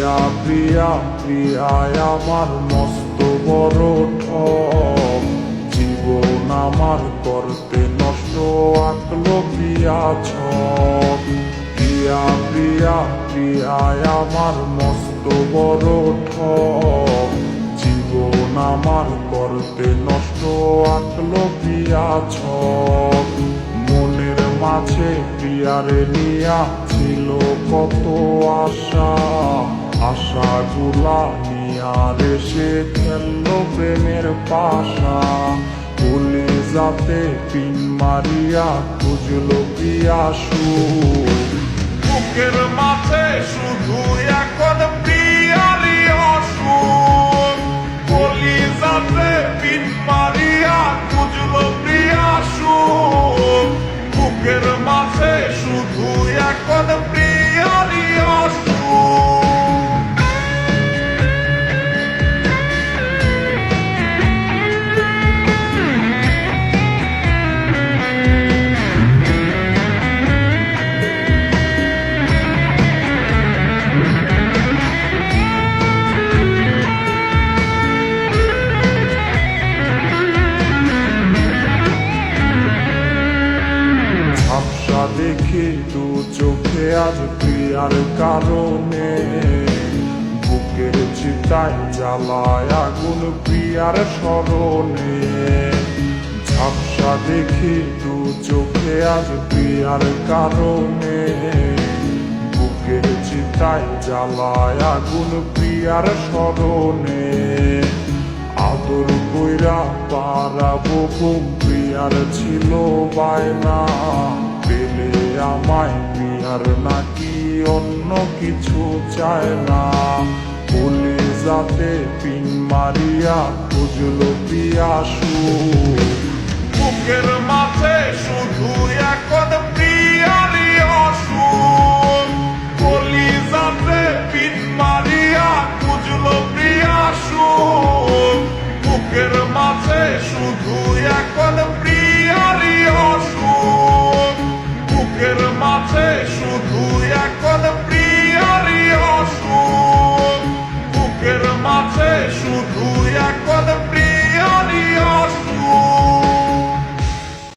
প্রিয়া প্রিয়া প্রিয়ায় আমার মস্ত বড় ঠক, জীবন আমার করতে নষ্ট আঁকলো প্রিয়া ছক। প্রিয়া প্রিয়া প্রিয়ায় আমার মস্ত বড় ঠক, জীবন আমার করতে নষ্ট আঁকলো প্রিয়া ছক। মনের মাঝে প্রিয়ারে নিয়া ছিল কত আশা, আশাগুলা নিয়া রেসে খেললো প্রেমের পাশা। কলিজাতে পিন মারিয়া খুঁজলো প্রিয়া সুখ, বুকের মাঝে শুধু এখন প্রিয়ারই অসুখ। কলিজাতে পিন মারিয়া খুঁজলো প্রিয়া সুখ, বুকের মাঝে শুধু এখন প্রিয়ারই অসুখ। ঝাপসা দেখি দু চোখে আজ প্রিয়ার কারণে, বুকের চিতায় জ্বালায় আগুন প্রিয়ার স্মরণে। ঝাপসা দেখি দু চোখে আজ প্রিয়ার কারণে, বুকের চিতায় জ্বালায় আগুন প্রিয়ার স্মরণে। আদর কইরা পারাবো ঘুম প্রিয়ার ছিল বায়না, পেলে আমায় প্রিয়ার নাকি অন্য কিছু চায় না। কলিজাতে পিন মারিয়া খুঁজলো প্রিয়া সুখ, বুকের মাঝে শুধু এখন প্রিয়ারই অসুখ। কলিজাতে পিন মারিয়া খুঁজলো প্রিয়া সুখ, বুকের মাঝে শুধু